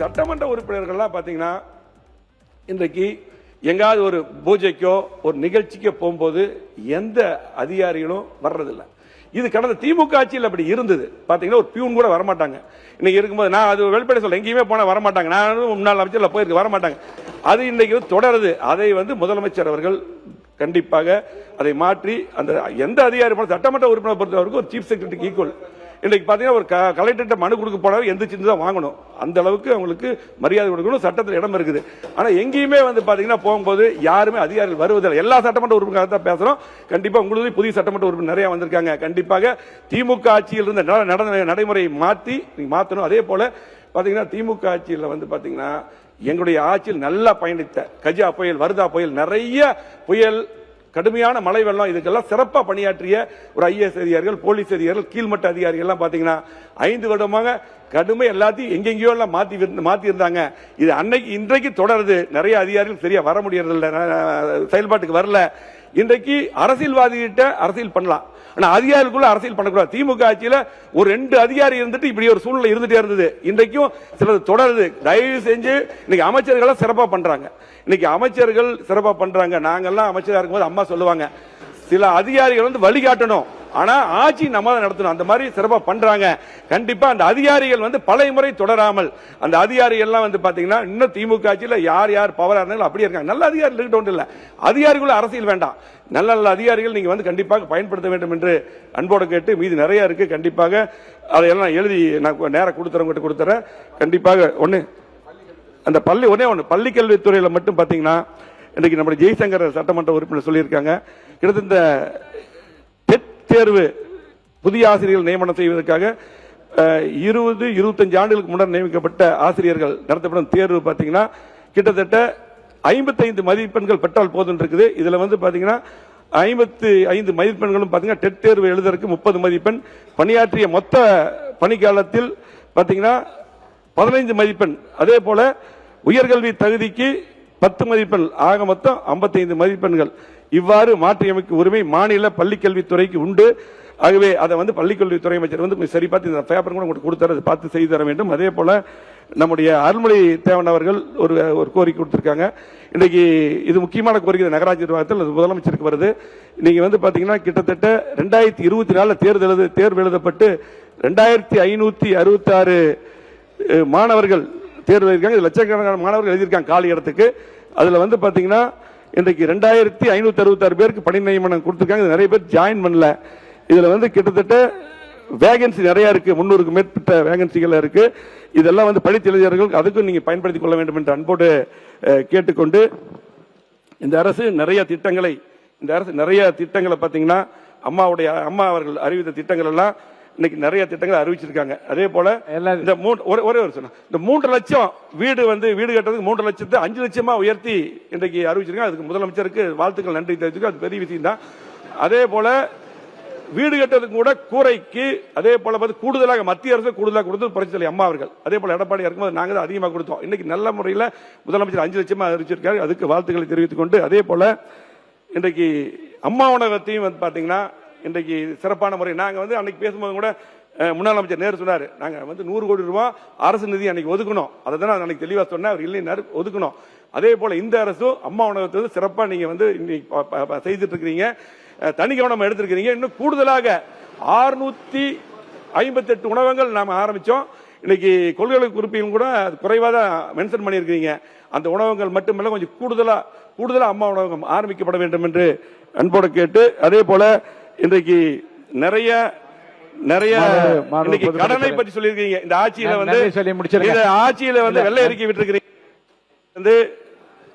சட்டமன்ற உறுப்பினர்கள்லாம் பாத்தீங்கன்னா இன்றைக்கு எங்காவது ஒரு பூஜைக்கோ ஒரு நிகழ்ச்சிக்கோ போகும்போது எந்த அதிகாரிகளும் வர்றதில்லை. இது கடந்த திமுக ஆட்சியில் அப்படி இருந்தது. பாத்தீங்கன்னா ஒரு பியூன் கூட வரமாட்டாங்க. இன்னைக்கு இருக்கும்போது நான் அது வெளிப்படை சொல்ல எங்கேயுமே போனா வரமாட்டாங்க. நான் முன்னாள் அமைச்சர்ல போயிருக்கு வரமாட்டாங்க. அது இன்னைக்கு தொடருது. அதை முதலமைச்சர் அவர்கள் கண்டிப்பாக அதை மாற்றி அந்த எந்த அதிகாரி சட்டமன்ற உறுப்பினர் பொறுத்தவரைக்கும் ஒரு சீஃப் செக்ரட்டரிக்கு ஈக்குவல். இன்னைக்கு பாத்தீங்கன்னா ஒரு கலெக்டர்கிட்ட மனு கொடுக்க போனாலும் எந்த சின்ன தான் வாங்கணும். அந்த அளவுக்கு அவங்களுக்கு மரியாதை கொடுக்கணும். சட்டத்தில் இடம் இருக்குது. ஆனா எங்கேயுமே பாத்தீங்கன்னா போகும்போது யாருமே அதிகாரிகள் வருவதில்லை. எல்லா சட்டமன்ற உறுப்பினர்கள் தான் பேசுறோம். கண்டிப்பா உங்களுக்கு புதிய சட்டமன்ற உறுப்பினர் நிறைய வந்திருக்காங்க. கண்டிப்பாக திமுக ஆட்சியில் இருந்த நடைமுறையை மாற்றணும். அதே போல பாத்தீங்கன்னா திமுக ஆட்சியில் பாத்தீங்கன்னா எங்களுடைய ஆட்சியில் நல்லா பயணித்த கஜா புயல், வர்தா புயல், நிறைய புயல், கடுமையான மழை வெள்ளம், இதுக்கெல்லாம் சிறப்பா பணியாற்றிய ஒரு ஐஏஎஸ் அதிகாரிகள், போலீஸ் அதிகாரிகள், கீழ்மட்ட அதிகாரிகள் எல்லாம் பாத்தீங்கன்னா 5 வருடமாக கடுமை எல்லாத்தையும் எங்கெங்கயோ எல்லாம் மாத்தி இருந்தாங்க. இது அன்னைக்கு இன்றைக்கு தொடருது. நிறைய அதிகாரிகள் சரியா வர முடியறதில்ல, செயல்பாட்டுக்கு வரல. இன்றைக்கு அரசியல்வாதிகிட்ட அரசியல் பண்ணலாம், ஆனா அதிகாரிகளுக்குள்ள அரசியல் பண்ணக்கூடாது. திமுக ஆட்சியில ஒரு 2 அதிகாரி இருந்துட்டு இப்படி ஒரு சூழ்நிலை இருந்துட்டே இருந்தது. இன்றைக்கும் சிலது தொடருது. தயவு செஞ்சு இன்னைக்கு அமைச்சர்கள் சிறப்பா பண்றாங்க. இன்னைக்கு அமைச்சர்கள் சிறப்பா பண்றாங்க. நாங்கெல்லாம் அமைச்சரா இருக்கும்போது அம்மா சொல்லுவாங்க, சில அதிகாரிகள் வழிகாட்டணும், ஆனா ஆட்சி நம்ம தான் நடத்தணும். அந்த மாதிரி சிறப்பா பண்றாங்க. கண்டிப்பா அந்த அதிகாரிகள் பல முறை தொடராமல் அந்த அதிகாரிகள் எல்லாம் பாத்தீங்கன்னா இன்னும் திமுக ஆட்சியில் யார் யார் பவரா இருந்தாலும் அப்படியே இருக்காங்க. நல்ல அதிகாரிகள் இருக்கட்டும் இல்ல, அதிகாரிகள் அரசியல் வேண்டாம். நல்ல நல்ல அதிகாரிகள் நீங்க கண்டிப்பாக பயன்படுத்த வேண்டும் என்று அன்போடு கேட்டு, மீது நிறைய இருக்கு. கண்டிப்பாக அதையெல்லாம் எழுதி நான் நேரம் கொடுத்துறேன். கண்டிப்பாக அந்த பள்ளி கல்வித்துறையில மட்டும் பாத்தீங்கன்னா இன்னைக்கு நம்முடைய ஜெய்சங்கர் சட்டமன்ற உறுப்பினர் சொல்லியிருக்காங்க, கிட்டத்தட்ட தேர்வு புதிய ஆசிரியர்கள் நியமனம் செய்வதற்காக 20-25 ஆண்டுகளுக்கு முன்னர் நியமிக்கப்பட்ட ஆசிரியர்கள் நடத்தப்படும் தேர்வு பாத்தீங்கன்னா கிட்டத்தட்ட 55 மதிப்பெண்கள் பெற்றால் போதும் இருக்குது. இதுல பாத்தீங்கன்னா 55 மதிப்பெண்களும் பாத்தீங்கன்னா டெட் தேர்வு எழுதுறதுக்கு 30 மதிப்பெண், பணியாற்றிய மொத்த பணிக்காலத்தில் பாத்தீங்கன்னா 15 மதிப்பெண், அதே போல உயர்கல்வி தகுதிக்கு 10 மதிப்பெண், ஆக மொத்தம் 55 மதிப்பெண்கள். இவ்வாறு மாற்றியமைக்கும் உரிமை மாநில பள்ளிக்கல்வித்துறைக்கு உண்டு. ஆகவே அதை பள்ளிக்கல்வித்துறை அமைச்சர் சரி பார்த்து இந்த பேப்பர் கூட உங்களுக்கு கொடுத்தாரு, பார்த்து செய்து தர வேண்டும். அதே போல நம்முடைய அருள்மொழி தேவன் அவர்கள் ஒரு கோரிக்கை கொடுத்திருக்காங்க. இன்னைக்கு இது முக்கியமான கோரிக்கை. நகராட்சி நிர்வாகத்தில் அது முதலமைச்சருக்கு வருது. நீங்க பாத்தீங்கன்னா கிட்டத்தட்ட 2024 தேர்வு எழுதப்பட்டு 2566 மாணவர்கள் தேர்வு எழுதியிருக்காங்க. லட்சக்கணக்கான மாணவர்கள் எழுதியிருக்காங்க காலி இடத்துக்கு. அதுல பாத்தீங்கன்னா இன்றைக்கு 2566 பேருக்கு பணி நியமனம் கொடுத்திருக்காங்க. நிறைய பேர் ஜாயின் பண்ணல. இதுல கிட்டத்தட்ட வேகன்சி நிறைய இருக்கு, 300க்கு மேற்பட்ட வேகன்சிகள் இருக்கு. இதெல்லாம் படித்த இளைஞர்கள் அதுக்கும் நீங்க பயன்படுத்திக் கொள்ள வேண்டும் என்று அன்போடு கேட்டுக்கொண்டு, இந்த அரசு நிறைய திட்டங்களை பாத்தீங்கன்னா அம்மா அவர்கள் அறிவித்த திட்டங்கள் எல்லாம் இன்னைக்கு நிறைய திட்டங்களை அறிவிச்சிருக்காங்க. அதே போல இந்த ஒரே ஒரு சொன்ன இந்த 3 லட்சம் வீடு கட்டுறதுக்கு 3 லட்சத்தை 5 லட்சமா உயர்த்தி இன்றைக்கு அறிவிச்சிருக்காங்க. அதுக்கு முதலமைச்சருக்கு வாழ்த்துக்கள், நன்றி தெரிவிச்சிருக்கோம். அது பெரிய விஷயம் தான். அதே போல வீடு கட்டுறதுக்கு கூட கூரைக்கு அதே போல கூடுதலாக மத்திய அரசு கூடுதலாக கொடுத்து புரட்சித்தலைவர் அம்மா அவர்கள், அதே போல எடப்பாடி இருக்கும்போது நாங்க அதிகமாக கொடுத்தோம். இன்னைக்கு நல்ல முறையில் முதலமைச்சர் 5 லட்சமா அறிவிச்சிருக்காரு. அதுக்கு வாழ்த்துக்களை தெரிவித்துக் கொண்டு, அதே போல இன்றைக்கு அம்மா உணவகத்தையும் பாத்தீங்கன்னா இன்றைக்கு சிறப்பான முறை நாங்க அன்னைக்கு பேசும்போது கூட முன்னாள் அமைச்சர் நேரு சொன்னாரு, நாங்க 100 கோடி ரூபாய் அரசு நிதி அன்னைக்கு ஒதுக்கணும். அதை தான் அன்னைக்கு தெளிவா சொன்னேன். அவர் இல்லைன்னாரு, ஒதுக்கணும். அதே போல இந்த அரசும் அம்மா உணவகத்தை சிறப்பா நீங்க செய்துட்டு இருக்கிறீங்க, தனி கவனம் எடுத்திருக்கிறீங்க. இன்னும் கூடுதலாக 658 உணவகங்கள் நாம ஆரம்பிச்சோம். இன்னைக்கு கொள்கை குறிப்பிலும் கூட குறைவா தான் மென்ஷன் பண்ணியிருக்கீங்க. அந்த உணவகங்கள் மட்டுமல்ல, கொஞ்சம் கூடுதலா அம்மா உணவகம் ஆரம்பிக்கப்பட வேண்டும் என்று அன்போடு கேட்டு, அதே போல இன்றைக்கு நிறைய கடனை பற்றி சொல்லியிருக்கீங்க. இந்த ஆட்சியில வெள்ளை அறிக்கை விட்டுருக்கிறீங்க.